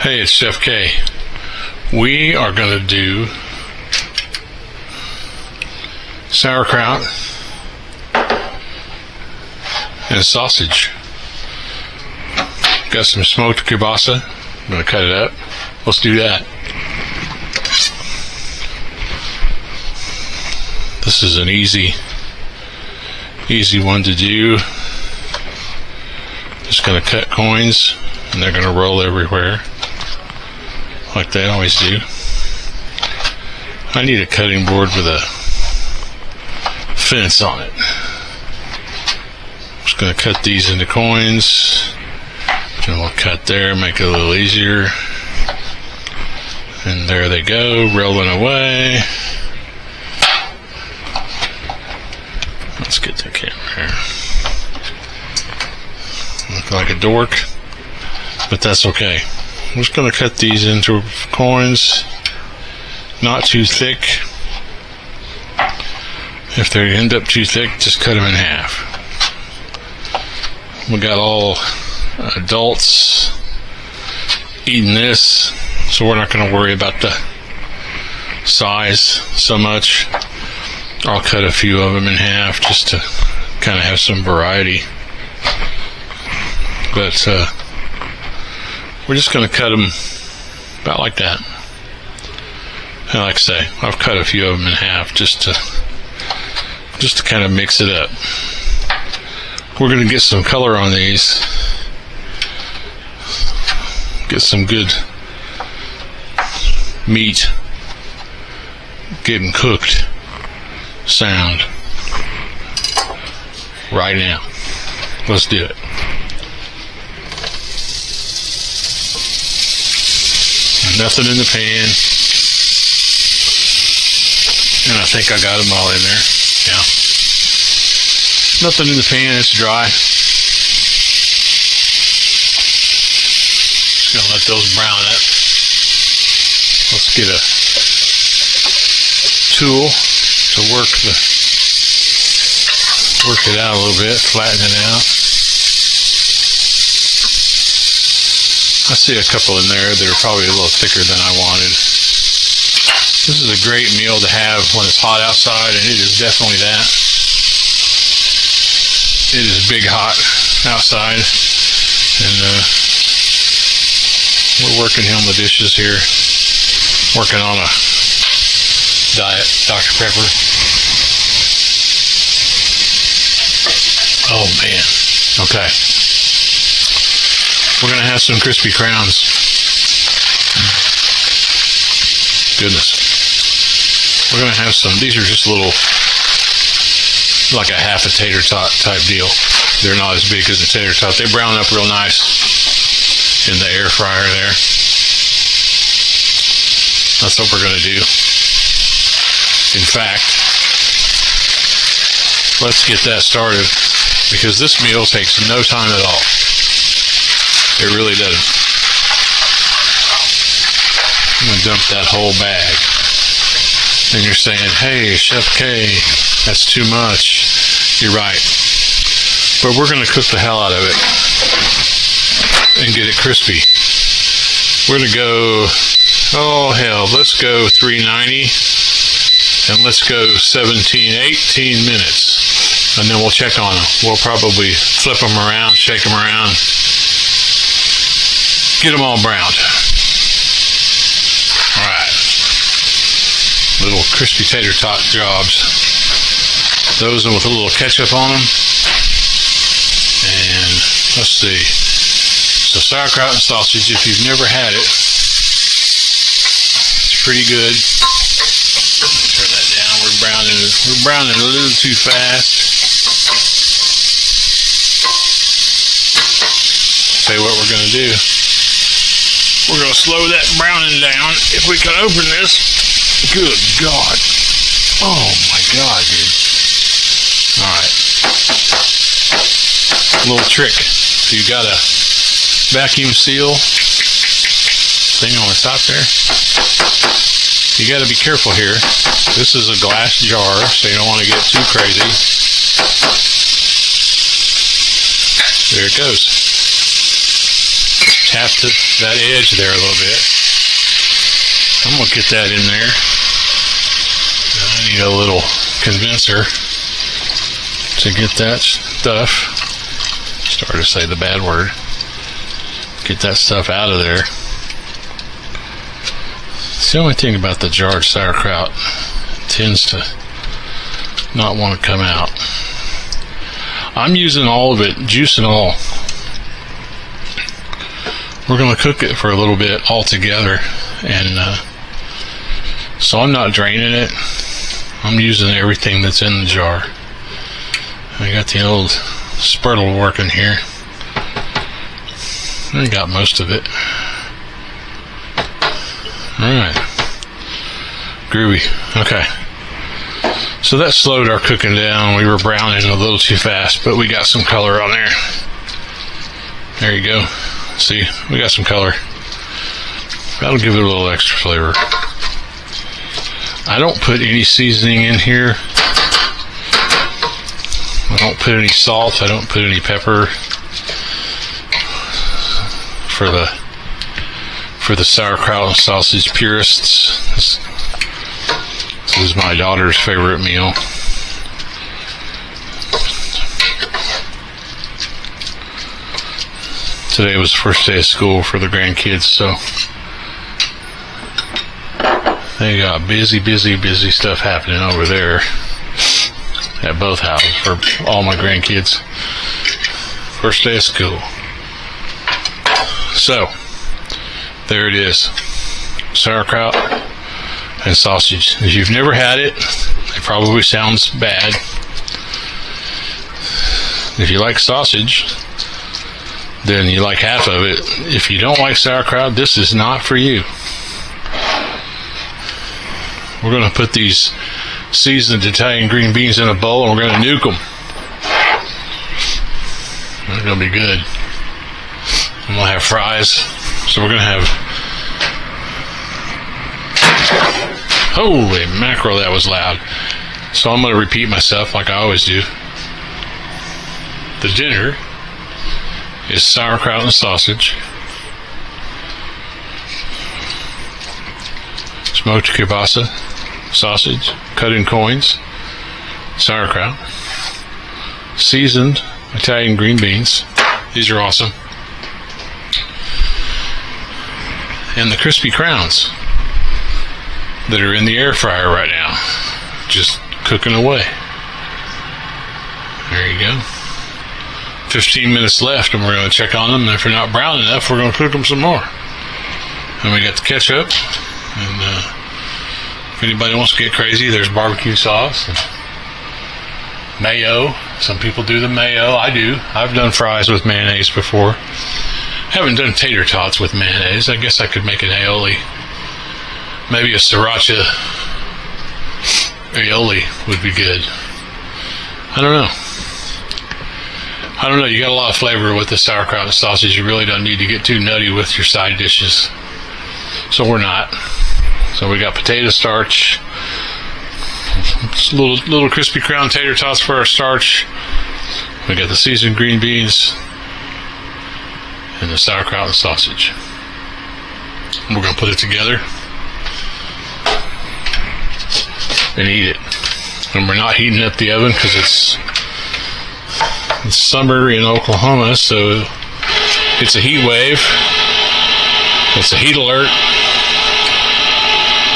Hey, it's ChefK. We are going to do sauerkraut and sausage. Got some smoked kielbasa. I'm going to cut it up. Let's do that. This is an easy one to do. Just going to cut coins, and they're going to roll everywhere, like they always do. I need a cutting board with a fence on it. Just going to cut these into coins, and we'll cut there, make it a little easier. And there they go, rolling away. Let's get the camera here. Look like a dork, but that's okay. I'm just going to cut these into coins, not too thick. If they end up too thick, just cut them in half. We got all adults eating this, so we're not going to worry about the size so much. I'll cut a few of them in half just to kind of have some variety. But we're just going to cut them about like that. And like I say, I've cut a few of them in half just to kind of mix it up. We're going to get some color on these. Get some good meat getting cooked sound right now. Let's do it. Nothing in the pan, and I think I got them all in there. Yeah, nothing in the pan, it's dry. Just gonna let those brown up. Let's get a tool to work it out a little bit, flatten it out. I see a couple in there that are probably a little thicker than I wanted. This is a great meal to have when it's hot outside, and it is definitely that. It is big hot outside, and we're working on the dishes here. Working on a diet Dr. Pepper. Oh man. Okay. We're going to have some crispy crowns. Goodness. We're going to have some. These are just little, like a half a tater tot type deal. They're not as big as a tater tot. They brown up real nice in the air fryer there. That's what we're going to do. In fact, let's get that started, because this meal takes no time at all. It really doesn't. I'm going to dump that whole bag. And you're saying, hey, ChefK, that's too much. You're right. But we're going to cook the hell out of it and get it crispy. We're going to go, oh hell, let's go 390, and let's go 17, 18 minutes. And then we'll check on them. We'll probably flip them around, shake them around. Get them all browned. Alright. Little crispy tater tot jobs. Those with a little ketchup on them. And let's see. So sauerkraut and sausage, if you've never had it, it's pretty good. Turn that down. We're browning a little too fast. Tell you what we're going to do. We're going to slow that browning down. If we can open this. Good God. Oh my God, dude. Alright. Little trick. So you got a vacuum seal thing on the top there. You got to be careful here. This is a glass jar, so you don't want to get too crazy. There it goes. tap that edge there a little bit. I'm going to get that in there. I need a little condenser to get that stuff. Started to say the bad word. Get that stuff out of there. It's the only thing about the jarred sauerkraut. It tends to not want to come out. I'm using all of it, juice and all. We're going to cook it for a little bit all together, and so I'm not draining it. I'm using everything that's in the jar. I got the old spurtle working here. I got most of it. Alright. Groovy. Okay. So that slowed our cooking down. We were browning a little too fast, but we got some color on there. There you go. See, we got some color. That'll give it a little extra flavor. I don't put any seasoning in here. I don't put any salt. I don't put any pepper for the sauerkraut and sausage purists. This is my daughter's favorite meal. Today was the first day of school for the grandkids, so they got busy stuff happening over there at both houses for all my grandkids. First day of school. So, there it is. Sauerkraut and sausage. If you've never had it, it probably sounds bad. If you like sausage, then you like half of it. If you don't like sauerkraut, this is not for you. We're going to put these seasoned Italian green beans in a bowl and we're going to nuke them. They're going to be good. And we'll have fries. So we're going to have... Holy mackerel, that was loud. So I'm going to repeat myself like I always do. The dinner is sauerkraut and sausage, smoked kielbasa sausage, cut in coins, sauerkraut, seasoned Italian green beans. These are awesome. And the crispy crowns that are in the air fryer right now, just cooking away. There you go. 15 minutes left, and we're going to check on them. And if they're not brown enough, we're going to cook them some more. And we got the ketchup. And if anybody wants to get crazy, there's barbecue sauce and mayo. Some people do the mayo. I do. I've done fries with mayonnaise before. Haven't done tater tots with mayonnaise. I guess I could make an aioli. Maybe a sriracha aioli would be good. I don't know. You got a lot of flavor with the sauerkraut and sausage. You really don't need to get too nutty with your side dishes. So we're not. So we got potato starch, little crispy crown tater tots for our starch. We got the seasoned green beans and the sauerkraut and sausage. We're going to put it together and eat it. And we're not heating up the oven because it's summer in Oklahoma, so it's a heat wave. It's a heat alert.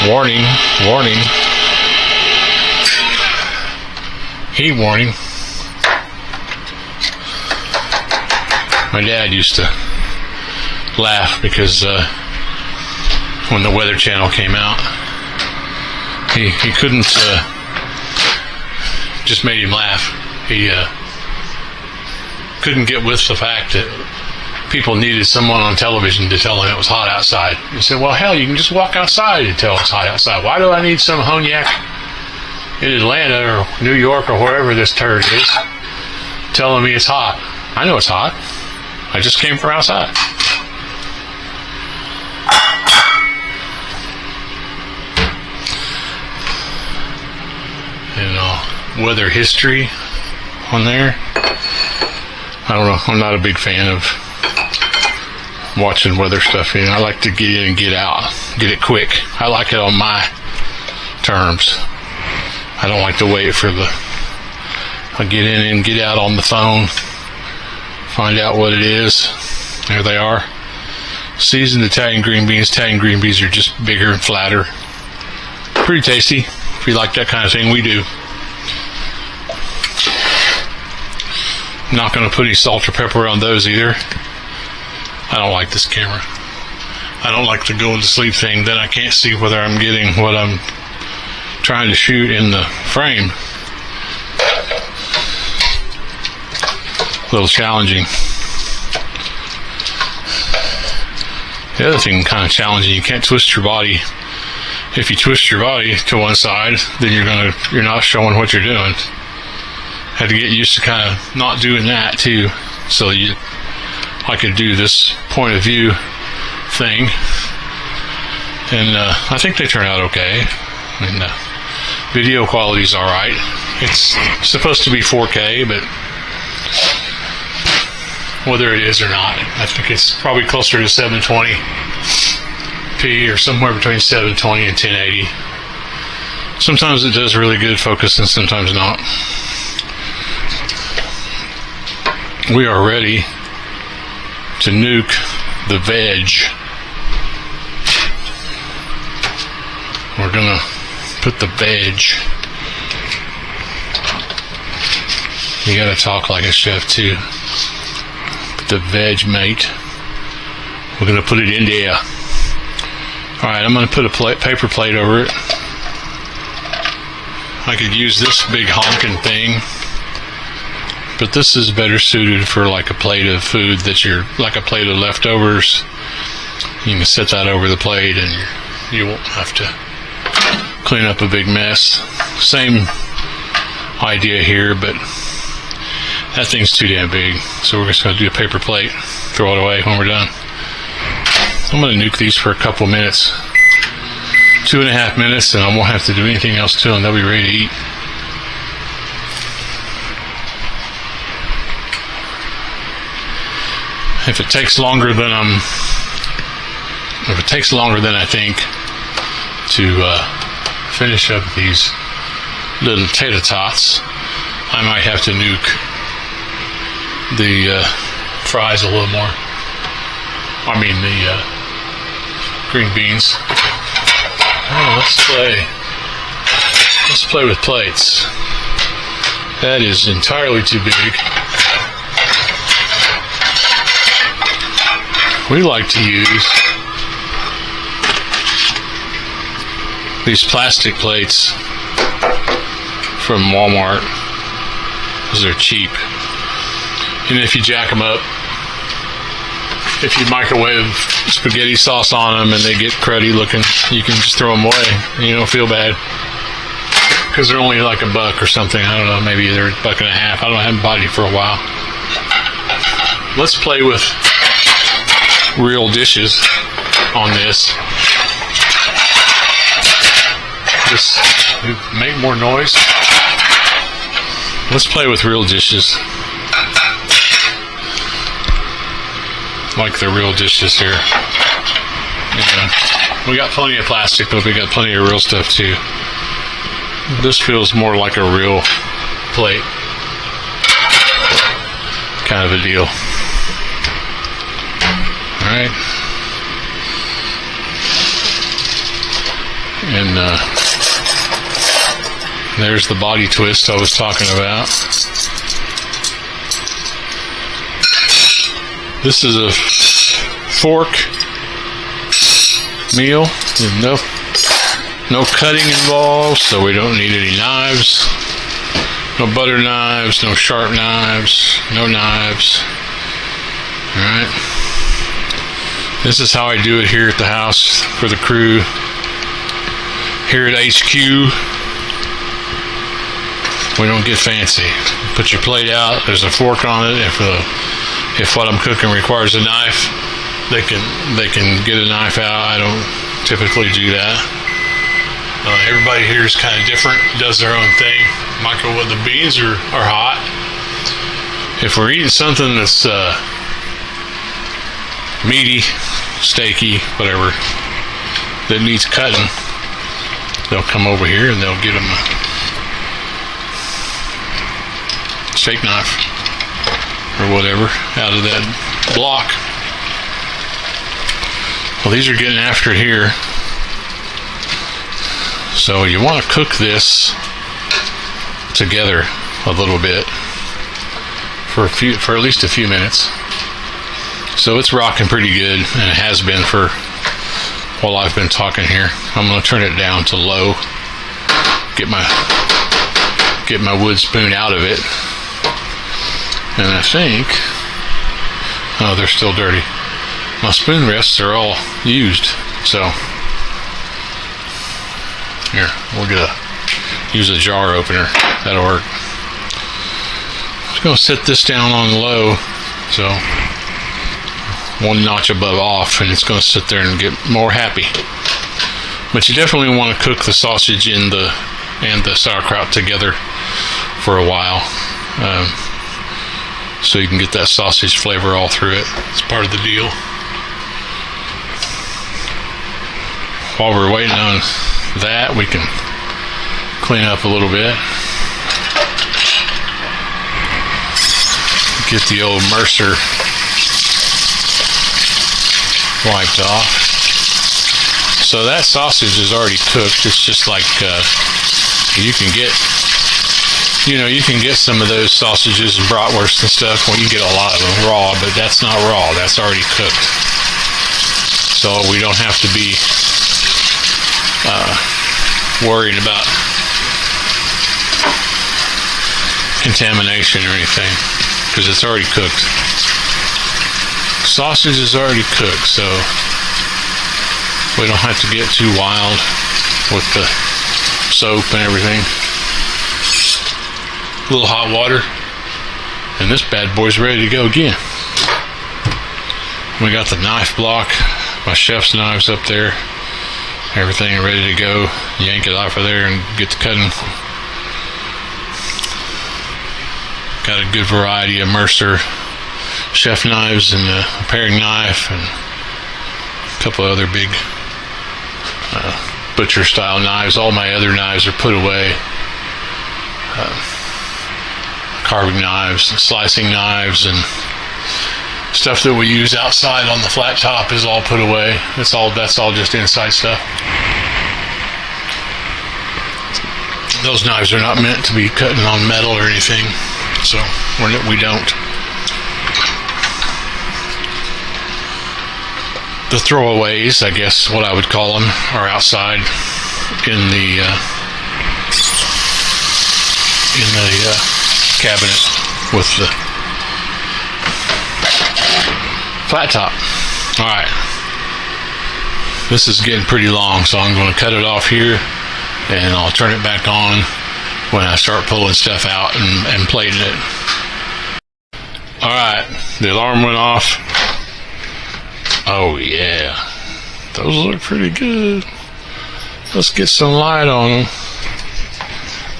Warning. Heat warning. My dad used to laugh because when the Weather Channel came out, he couldn't, just made him laugh. He couldn't get with the fact that people needed someone on television to tell them it was hot outside. He said, well, hell, you can just walk outside and tell it's hot outside. Why do I need some honiac in Atlanta or New York or wherever this turd is telling me it's hot? I know it's hot. I just came from outside. And weather history on there. I don't know. I'm not a big fan of watching weather stuff. I like to get in and get out, get it quick. I like it on my terms. I don't like to wait for I get in and get out on the phone, find out what it is. There they are. Seasoned Italian green beans. Italian green beans are just bigger and flatter. Pretty tasty. If you like that kind of thing, we do. I'm not going to put any salt or pepper on those either. I don't like this camera. I don't like the go to sleep thing. Then I can't see whether I'm getting what I'm trying to shoot in the frame. A little challenging. The other thing kind of challenging, you can't twist your body. If you twist your body to one side, then you're not showing what you're doing. Had to get used to kind of not doing that too. So I could do this point of view thing, and I think they turn out okay. And video quality's all right. It's supposed to be 4K, but whether it is or not, I think it's probably closer to 720p or somewhere between 720 and 1080. Sometimes it does really good focus and sometimes not. We are ready to nuke the veg. We're gonna put the veg. You gotta talk like a chef too. The veg, mate. We're going to put it in there. Alright, I'm going to put a paper plate over it. I could use this big honking thing, but this is better suited for like a plate of food like a plate of leftovers. You can set that over the plate and you won't have to clean up a big mess. Same idea here, but that thing's too damn big, so we're just going to do a paper plate, throw it away when we're done. I'm going to nuke these for a couple minutes, 2.5 minutes, and I won't have to do anything else to them. They'll be ready to eat. If it takes longer than I think to finish up these little tater tots, I might have to nuke the fries a little more. I mean the green beans. Oh, let's play with plates. That is entirely too big. We like to use these plastic plates from Walmart because they're cheap. And if you jack them up, if you microwave spaghetti sauce on them and they get cruddy looking, you can just throw them away and you don't feel bad. Because they're only like $1 or something. I don't know, maybe they're $1.50. I haven't bought any for a while. Let's play with real dishes on this. Just make more noise. Let's play with real dishes. Like the real dishes here. Yeah. We got plenty of plastic, but we got plenty of real stuff too. This feels more like a real plate kind of a deal. Alright. And there's the body twist I was talking about. This is a fork meal with no cutting involved, so we don't need any knives. No butter knives, no sharp knives, no knives. Alright. This is how I do it here at the house for the crew. Here at HQ, we don't get fancy. Put your plate out, there's a fork on it, and if what I'm cooking requires a knife, they can get a knife out. I don't typically do that. Everybody here is kind of different, does their own thing. Microwave, the beans are hot. If we're eating something that's meaty, steaky, whatever, that needs cutting, they'll come over here and they'll get them a steak knife or whatever out of that block. Well, these are getting after it here. So you want to cook this together a little bit for at least a few minutes. So it's rocking pretty good, and it has been for while I've been talking here. I'm going to turn it down to low. Get my wood spoon out of it. And I think, oh, they're still dirty. My spoon rests are all used, so here, we're gonna use a jar opener. That'll work. Just gonna set this down on low, so one notch above off, and it's gonna sit there and get more happy. But you definitely want to cook the sausage and the sauerkraut together for a while, so you can get that sausage flavor all through it. It's part of the deal. While we're waiting on that, we can clean up a little bit. Get the old Mercer wiped off. So that sausage is already cooked. It's just like you can get some of those sausages and bratwurst and stuff. Well, you can get a lot of them raw, but that's not raw. That's already cooked. So we don't have to be worried about contamination or anything, because it's already cooked. Sausage is already cooked, so we don't have to get too wild with the soap and everything. A little hot water, and this bad boy's ready to go again. We got the knife block, my chef's knives up there, everything ready to go. Yank it off of there and get to cutting. Got a good variety of Mercer chef knives and a paring knife and a couple other big butcher style knives. All my other knives are put away. Carving knives and slicing knives and stuff that we use outside on the flat top is all put away. That's all just inside stuff. Those knives are not meant to be cutting on metal or anything, so we don't. The throwaways, I guess what I would call them, are outside in the cabinet with the flat top. Alright, this is getting pretty long, so I'm going to cut it off here and I'll turn it back on when I start pulling stuff out and plating it. Alright, the alarm went off. Oh yeah, those look pretty good. Let's get some light on them.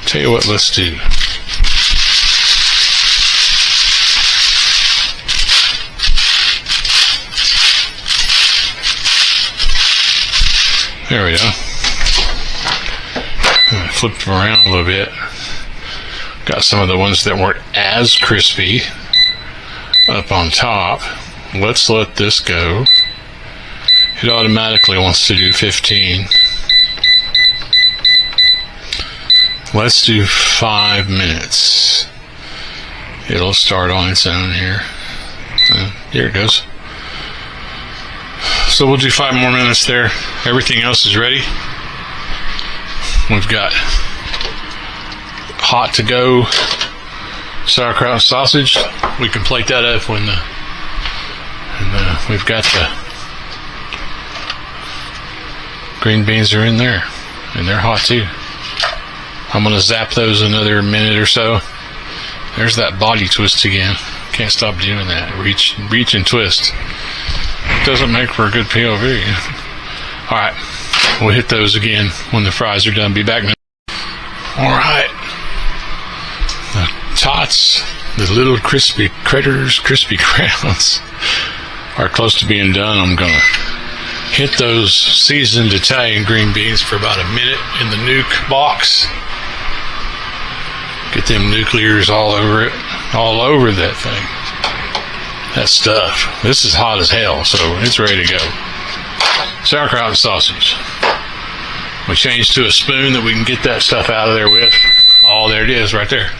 Tell you what, let's do. There we go. I flipped them around a little bit. Got some of the ones that weren't as crispy up on top. Let's let this go. It automatically wants to do 15. Let's do 5 minutes. It'll start on its own here. Here it goes. So we'll do 5 more minutes there. Everything else is ready. We've got hot to go sauerkraut and sausage. We can plate that up when we've got the green beans are in there, and they're hot too. I'm gonna zap those another minute or so. There's that body twist again. Can't stop doing that. Reach and twist. Doesn't make for a good POV. Alright, we'll hit those again when the fries are done. Be back in a minute. Alright. The tots, the little crispy critters, crispy crowns, are close to being done, I'm going to hit those seasoned Italian green beans for about a minute in the nuke box. Get them nuclears all over it, all over that thing. That stuff. This is hot as hell, so it's ready to go. Sauerkraut and sausage. We changed to a spoon that we can get that stuff out of there with. Oh, there it is, right there.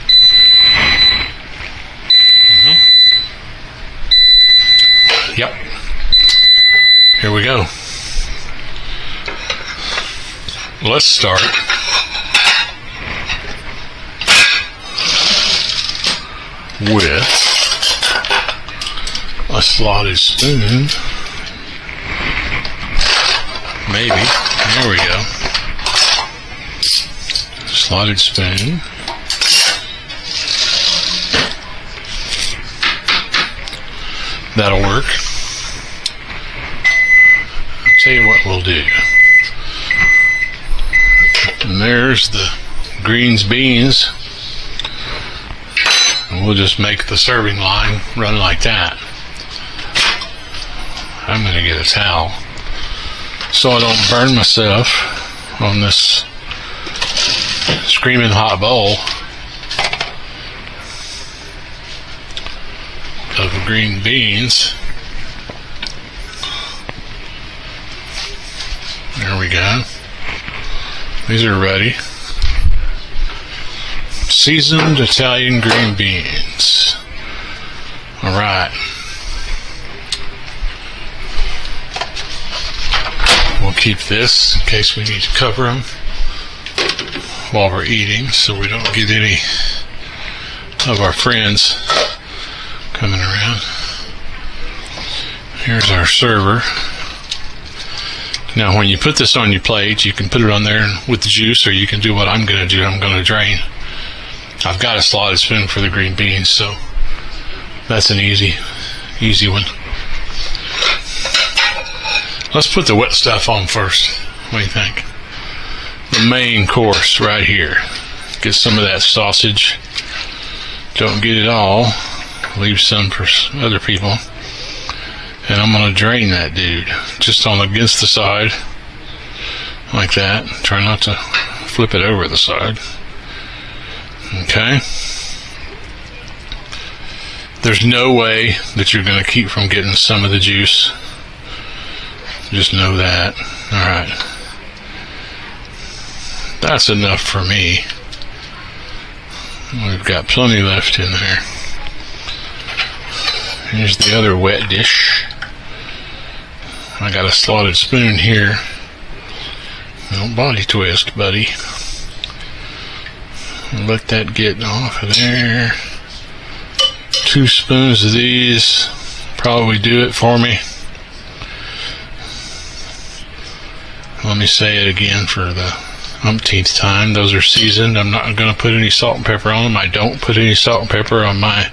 Yep. Here we go. Let's start with a slotted spoon. Maybe. There we go. Slotted spoon. That'll work. I'll tell you what we'll do. And there's the beans. And we'll just make the serving line run like that. I'm going to get a towel so I don't burn myself on this screaming hot bowl of green beans. There we go. These are ready. Seasoned Italian green beans. Alright. We'll keep this in case we need to cover them while we're eating so we don't get any of our friends coming around. Here's our server. Now when you put this on your plate, you can put it on there with the juice, or you can do what I'm going to do. I'm going to drain. I've got a slotted spoon for the green beans, so that's an easy one. Let's put the wet stuff on first. What do you think? The main course right here. Get some of that sausage. Don't get it all. Leave some for other people. And I'm going to drain that dude just on against the side like that. Try not to flip it over the side. Okay. There's no way that you're going to keep from getting some of the juice. Just know that. Alright. That's enough for me. We've got plenty left in there. Here's the other wet dish. I got a slotted spoon here. Don't body twist, buddy. Let that get off of there. 2 spoons of these probably do it for me. Let me say it again for the umpteenth time. Those are seasoned. I'm not going to put any salt and pepper on them. I don't put any salt and pepper on my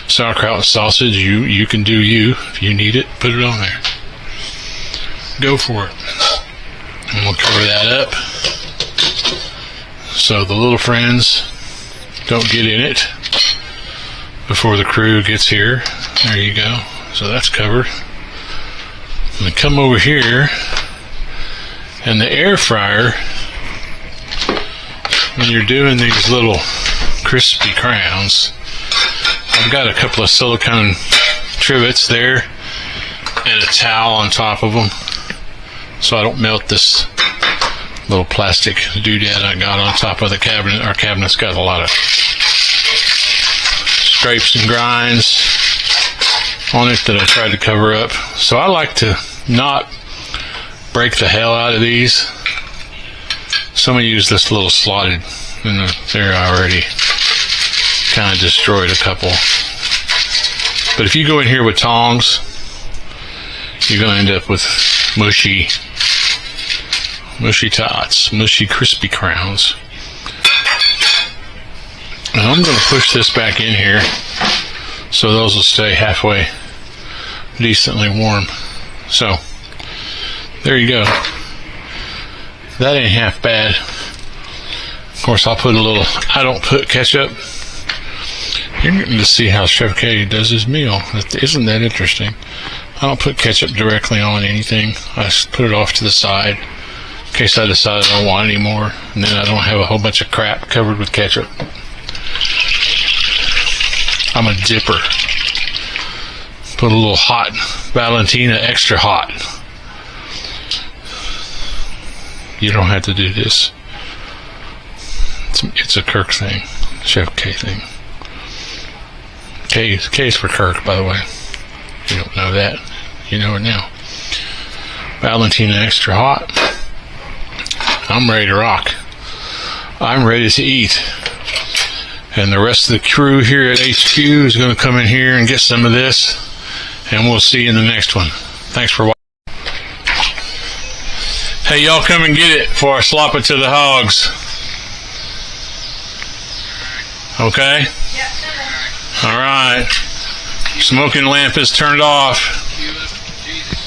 sauerkraut and sausage. You can do you. If you need it, put it on there. Go for it. And we'll cover that up so the little friends don't get in it before the crew gets here. There you go. So that's covered. I'm going to come over here, and the air fryer, when you're doing these little crispy crowns, I've got a couple of silicone trivets there and a towel on top of them so I don't melt this little plastic doodad I got on top of the cabinet. Our cabinet's got a lot of scrapes and grinds on it that I tried to cover up. So I like to not break the hell out of these. So I'm going to use this little slotted in there. I already kind of destroyed a couple. But if you go in here with tongs, you're going to end up with mushy tots, mushy crispy crowns. And I'm going to push this back in here so those will stay halfway decently warm. So there you go. That ain't half bad. Of course, I'll put a little, I don't put ketchup. You're getting to see how ChefK does his meal. Isn't that interesting? I don't put ketchup directly on anything. I just put it off to the side in case I decide I don't want any more, and then I don't have a whole bunch of crap covered with ketchup. I'm a dipper. Put a little hot Valentina extra hot. You don't have to do this. It's a Kirk thing, ChefK thing. K is for Kirk, by the way. You don't know that. You know it now. Valentina extra hot. I'm ready to rock. I'm ready to eat. And the rest of the crew here at HQ is going to come in here and get some of this. And we'll see you in the next one. Thanks for watching. Hey, y'all come and get it before I slop it to the hogs. Okay? All right. Smoking lamp is turned off.